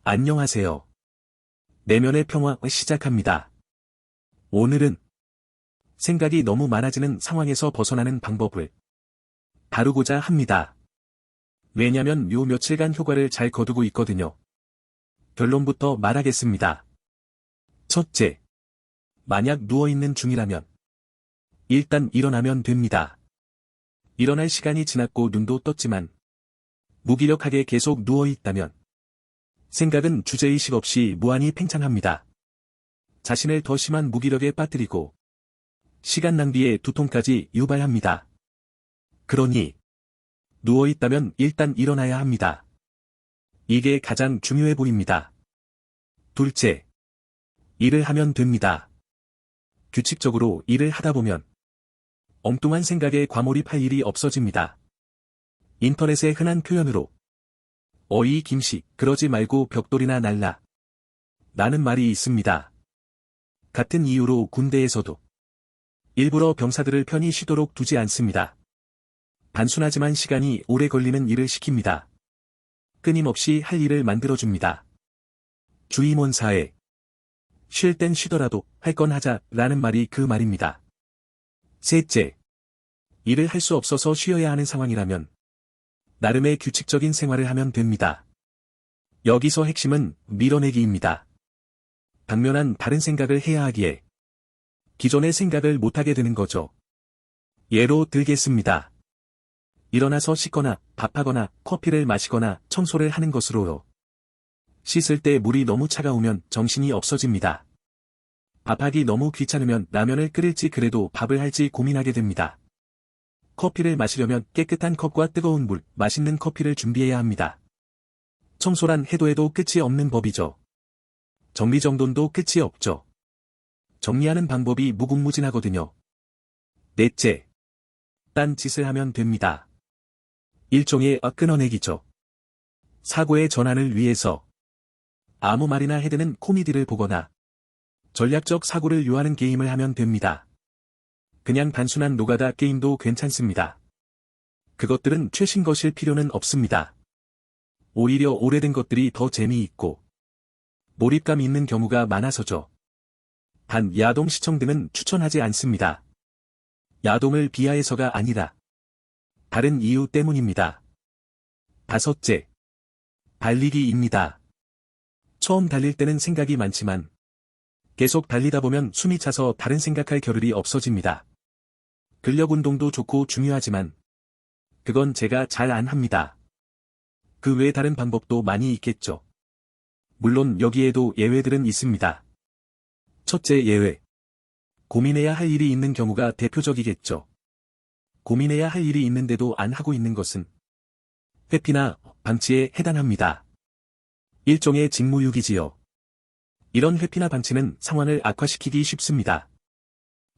안녕하세요. 내면의 평화 시작합니다. 오늘은 생각이 너무 많아지는 상황에서 벗어나는 방법을 다루고자 합니다. 왜냐면 요 며칠간 효과를 잘 거두고 있거든요. 결론부터 말하겠습니다. 첫째, 만약 누워있는 중이라면 일단 일어나면 됩니다. 일어날 시간이 지났고 눈도 떴지만 무기력하게 계속 누워있다면 생각은 주제의식 없이 무한히 팽창합니다. 자신을 더 심한 무기력에 빠뜨리고 시간 낭비에 두통까지 유발합니다. 그러니 누워있다면 일단 일어나야 합니다. 이게 가장 중요해 보입니다. 둘째, 일을 하면 됩니다. 규칙적으로 일을 하다 보면 엉뚱한 생각에 과몰입할 일이 없어집니다. 인터넷의 흔한 표현으로 어이 김씨 그러지 말고 벽돌이나 날라 라는 말이 있습니다. 같은 이유로 군대에서도 일부러 병사들을 편히 쉬도록 두지 않습니다. 단순하지만 시간이 오래 걸리는 일을 시킵니다. 끊임없이 할 일을 만들어줍니다. 주임원사에 쉴 땐 쉬더라도 할 건 하자 라는 말이 그 말입니다. 셋째, 일을 할 수 없어서 쉬어야 하는 상황이라면 나름의 규칙적인 생활을 하면 됩니다. 여기서 핵심은 밀어내기입니다. 당면한 다른 생각을 해야 하기에 기존의 생각을 못하게 되는 거죠. 예로 들겠습니다. 일어나서 씻거나 밥하거나 커피를 마시거나 청소를 하는 것으로요. 씻을 때 물이 너무 차가우면 정신이 없어집니다. 밥하기 너무 귀찮으면 라면을 끓일지 그래도 밥을 할지 고민하게 됩니다. 커피를 마시려면 깨끗한 컵과 뜨거운 물, 맛있는 커피를 준비해야 합니다. 청소란 해도 끝이 없는 법이죠. 정리정돈도 끝이 없죠. 정리하는 방법이 무궁무진하거든요. 넷째, 딴 짓을 하면 됩니다. 일종의 끊어내기죠. 사고의 전환을 위해서 아무 말이나 해대는 코미디를 보거나 전략적 사고를 요하는 게임을 하면 됩니다. 그냥 단순한 노가다 게임도 괜찮습니다. 그것들은 최신 것일 필요는 없습니다. 오히려 오래된 것들이 더 재미있고 몰입감 있는 경우가 많아서죠. 단 야동 시청 등은 추천하지 않습니다. 야동을 비하해서가 아니라 다른 이유 때문입니다. 다섯째, 달리기입니다. 처음 달릴 때는 생각이 많지만 계속 달리다 보면 숨이 차서 다른 생각할 겨를이 없어집니다. 근력 운동도 좋고 중요하지만 그건 제가 잘 안 합니다. 그 외에 다른 방법도 많이 있겠죠. 물론 여기에도 예외들은 있습니다. 첫째 예외. 고민해야 할 일이 있는 경우가 대표적이겠죠. 고민해야 할 일이 있는데도 안 하고 있는 것은 회피나 방치에 해당합니다. 일종의 직무유기지요. 이런 회피나 방치는 상황을 악화시키기 쉽습니다.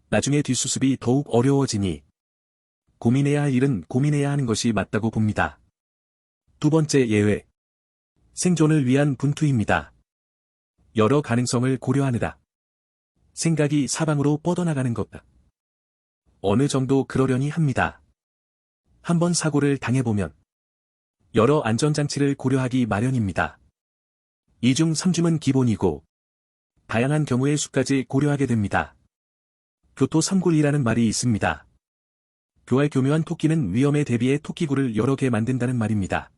나중에 뒷수습이 더욱 어려워지니 고민해야 할 일은 고민해야 하는 것이 맞다고 봅니다. 두 번째 예외. 생존을 위한 분투입니다. 여러 가능성을 고려하느라 생각이 사방으로 뻗어나가는 것. 어느 정도 그러려니 합니다. 한번 사고를 당해보면 여러 안전장치를 고려하기 마련입니다. 2중 3중은 기본이고 다양한 경우의 수까지 고려하게 됩니다. 교토삼굴이라는 말이 있습니다. 교활교묘한 토끼는 위험에 대비해 토끼굴을 여러 개 만든다는 말입니다.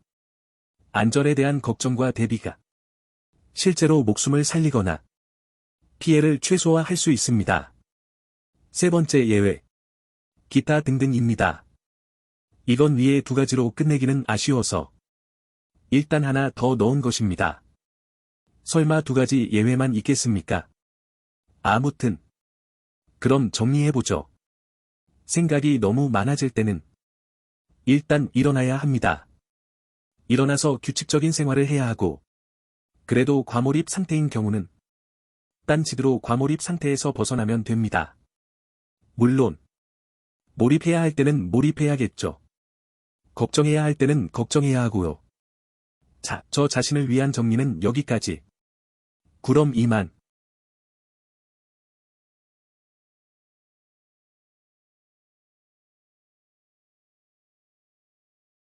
안전에 대한 걱정과 대비가 실제로 목숨을 살리거나 피해를 최소화할 수 있습니다. 세 번째 예외. 기타 등등입니다. 이건 위에 두 가지로 끝내기는 아쉬워서 일단 하나 더 넣은 것입니다. 설마 두 가지 예외만 있겠습니까? 아무튼 그럼 정리해보죠. 생각이 너무 많아질 때는 일단 일어나야 합니다. 일어나서 규칙적인 생활을 해야 하고 그래도 과몰입 상태인 경우는 딴짓으로 과몰입 상태에서 벗어나면 됩니다. 물론 몰입해야 할 때는 몰입해야겠죠. 걱정해야 할 때는 걱정해야 하고요. 자, 저 자신을 위한 정리는 여기까지. 그럼 이만.